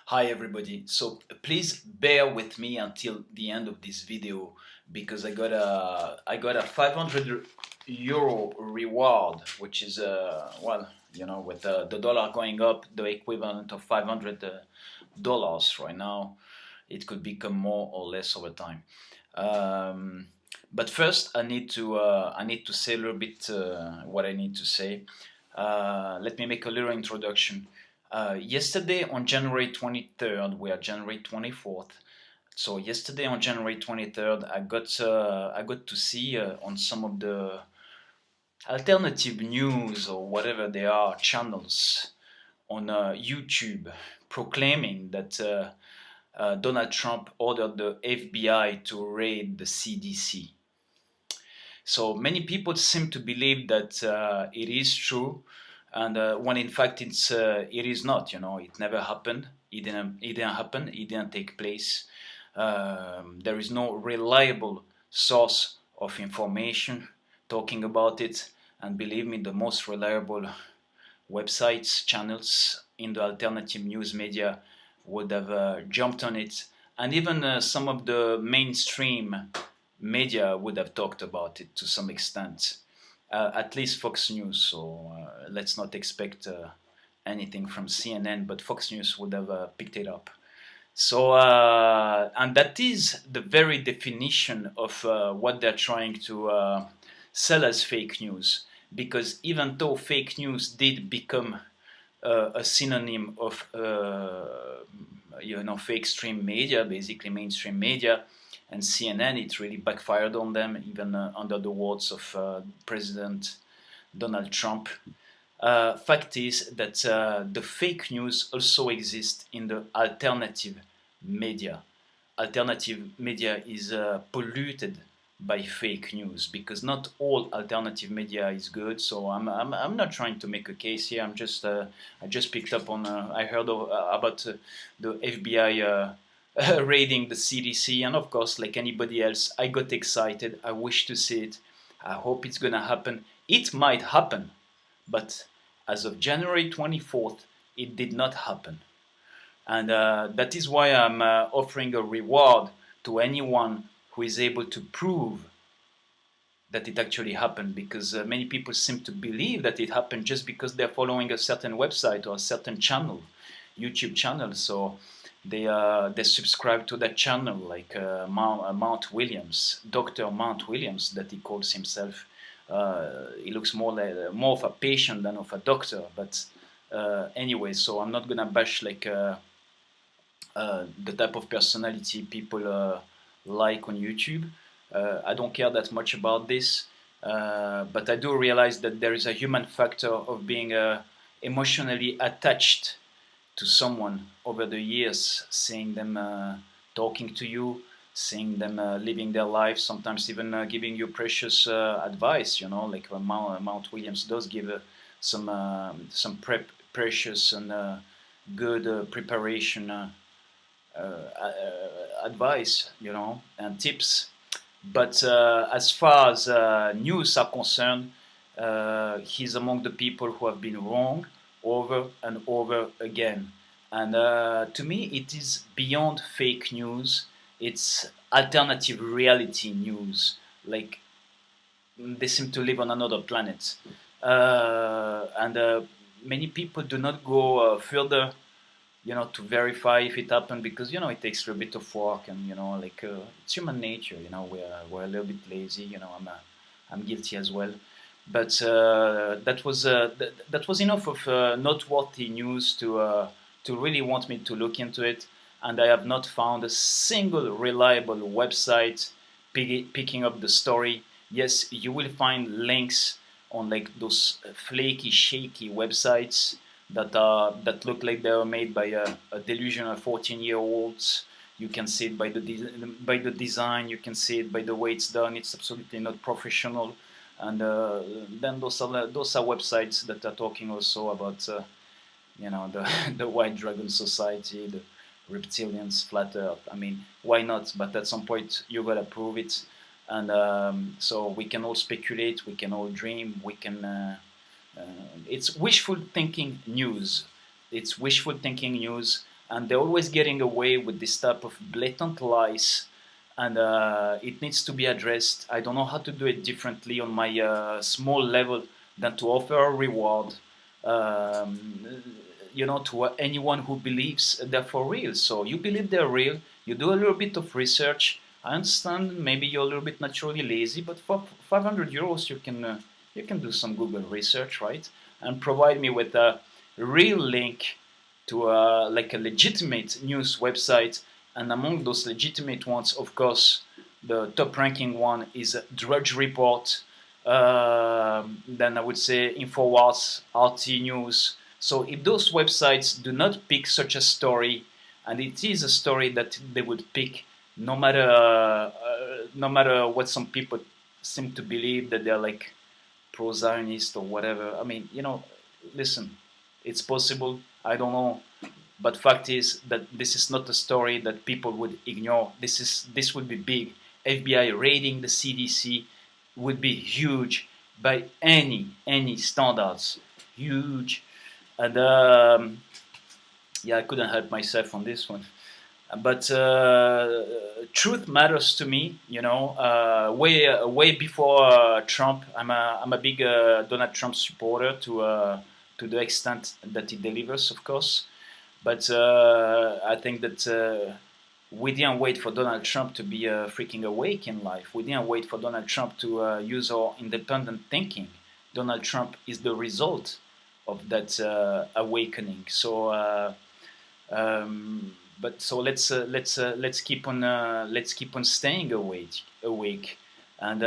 Hi everybody. So please bear with me until the end of this video because I got a 500 euro reward, which is with the dollar going up, the equivalent of $500 right now. It could become more or less over time. But first, I need to say a little bit what I need to say. Let me make a little introduction. Yesterday on January 23rd, we are January 24th. So yesterday on January 23rd, I got to see on some of the alternative news or whatever they are channels on YouTube proclaiming that Donald Trump ordered the FBI to raid the CDC. So many people seem to believe that it is true, and when in fact it is not. It never happened. It didn't happen. It didn't take place. There is no reliable source of information talking about it, and believe me, the most reliable websites, channels in the alternative news media would have jumped on it, and even some of the mainstream media would have talked about it to some extent, at least Fox News. So let's not expect anything from CNN, but Fox News would have picked it up. So, and that is the very definition of what they're trying to sell as fake news. Because even though fake news did become a synonym of fake stream media, basically mainstream media, and CNN, it really backfired on them, even under the words of President Donald Trump. Fact is that the fake news also exists in the alternative media. Alternative media is polluted by fake news because not all alternative media is good. So I'm not trying to make a case here. I just picked up on I heard about the FBI raiding the CDC, and of course, like anybody else, I got excited. I wish to see it. I hope it's gonna happen. It might happen, but as of January 24th, it did not happen. And that is why I'm offering a reward to anyone who is able to prove that it actually happened, because many people seem to believe that it happened just because they're following a certain website or a certain channel, YouTube channel. So they subscribe to that channel, like Mount Williams, Dr. Mount Williams, that he calls himself. He looks more of a patient than of a doctor, but anyway, so I'm not gonna bash like the type of personality people like on YouTube. I don't care that much about this, but I do realize that there is a human factor of being emotionally attached to someone over the years, seeing them talking to you, seeing them living their life, sometimes even giving you precious advice. Like Mount Williams does give some precious and good preparation advice, and tips. But as far as news are concerned, he's among the people who have been wrong over and over again. And to me, it is beyond fake news. It's alternative reality news. Like, they seem to live on another planet. And many people do not go further, to verify if it happened, because it takes a little bit of work, and it's human nature. We're a little bit lazy. I'm guilty as well. But that was enough of noteworthy news to really want me to look into it, and I have not found a single reliable website picking up the story. Yes, you will find links on like those flaky, shaky websites that look like they were made by a delusional 14-year-olds. You can see it by the design. You can see it by the way it's done. It's absolutely not professional. And then those are websites that are talking also about the White Dragon Society, the reptilians, flat Earth. I mean, why not? But at some point you gotta prove it. And so we can all speculate, we can all dream, we can. It's wishful thinking news. It's wishful thinking news, and they're always getting away with this type of blatant lies, and it needs to be addressed. I don't know how to do it differently on my small level than to offer a reward, to anyone who believes they're for real. So you believe they're real, you do a little bit of research. I understand maybe you're a little bit naturally lazy, but for 500 euros you can do some Google research, right? And provide me with a real link to like a legitimate news website. And among those legitimate ones, of course, the top ranking one is Drudge Report. Then I would say InfoWars, RT News. So if those websites do not pick such a story, and it is a story that they would pick, no matter what some people seem to believe, that they're like pro-Zionist or whatever. I mean, listen, it's possible. I don't know, but fact is that this is not a story that people would ignore. This would be big. FBI raiding the CDC would be huge by any standards, huge. And I couldn't help myself on this one. But truth matters to me, way before Trump. I'm a big Donald Trump supporter to the extent that he delivers, of course. But I think that we didn't wait for Donald Trump to be freaking awake in life. We didn't wait for Donald Trump to use our independent thinking. Donald Trump is the result of that awakening. So, let's keep on staying awake, and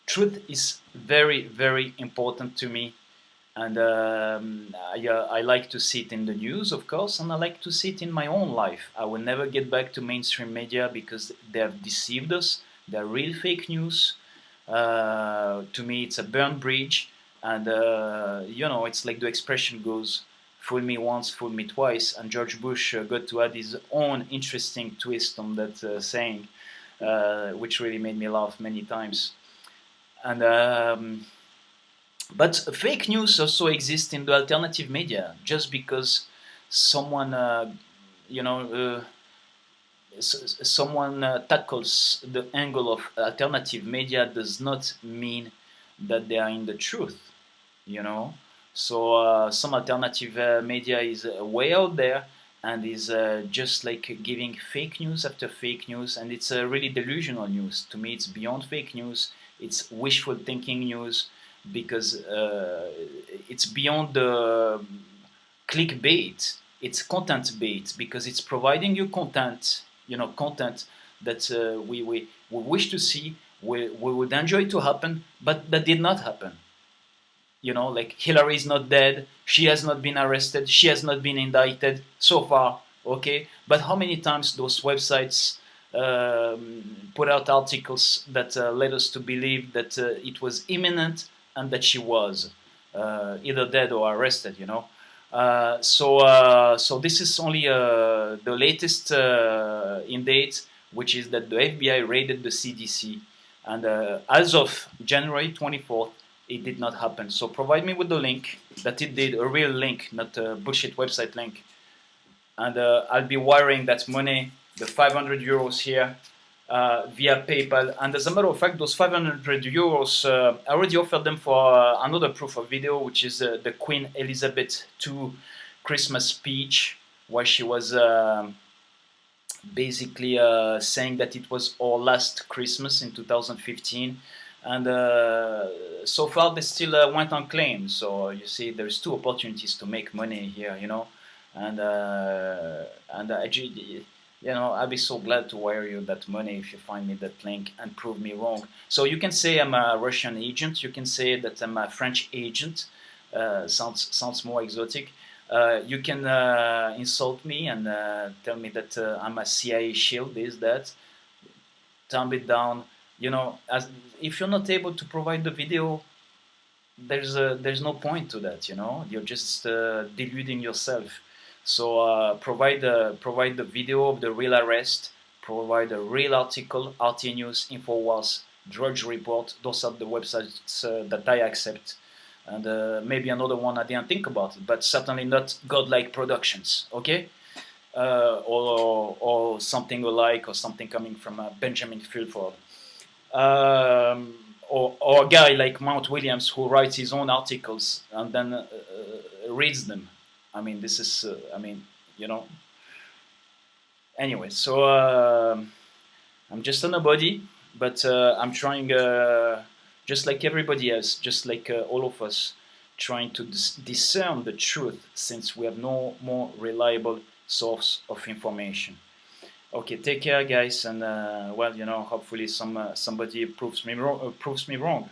truth is very, very important to me. And I like to see it in the news, of course, and I like to see it in my own life. I will never get back to mainstream media because they have deceived us. They're real fake news. To me, it's a burnt bridge. And, it's like the expression goes, fool me once, fool me twice. And George Bush got to add his own interesting twist on that saying, which really made me laugh many times. And but fake news also exists in the alternative media. Just because someone, someone tackles the angle of alternative media does not mean that they are in the truth, So some alternative media is way out there and is just like giving fake news after fake news, and it's really delusional news. To me, it's beyond fake news. It's wishful thinking news, because it's beyond the clickbait. It's content bait, because it's providing you content, content that we wish to see, we would enjoy to happen, but that did not happen. Like Hillary is not dead, she has not been arrested, she has not been indicted so far, okay? But how many times those websites put out articles that led us to believe that it was imminent and that she was either dead or arrested, So this is only the latest in date, which is that the FBI raided the CDC, and as of January 24th, it did not happen. So provide me with the link that it did, a real link, not a bullshit website link, and I'll be wiring that money, the 500 euros here, via PayPal. And as a matter of fact, those 500 euros, I already offered them for another proof of video, which is the Queen Elizabeth II Christmas speech, where she was basically saying that it was our last Christmas in 2015. And so far, they still went unclaimed. So you see, there's two opportunities to make money here, And I'd be so glad to wire you that money if you find me that link and prove me wrong. So you can say I'm a Russian agent. You can say that I'm a French agent. Sounds more exotic. You can insult me and tell me that I'm a CIA shield, this, that. Thumb it down. As if you're not able to provide the video, there's no point to that. You're just deluding yourself. So provide the video of the real arrest, provide a real article, RT News, InfoWars, Drudge Report. Those are the websites that I accept. and maybe another one I didn't think about it, but certainly not Godlike Productions, okay? Or something alike, or something coming from Benjamin Fulford. Or a guy like Mount Williams who writes his own articles and then reads them. I mean, this is, I mean, you know. Anyway, so I'm just a nobody, but I'm trying, just like everybody else, just like all of us, trying to discern the truth since we have no more reliable source of information. Okay, take care, guys, and well, hopefully somebody proves me wrong.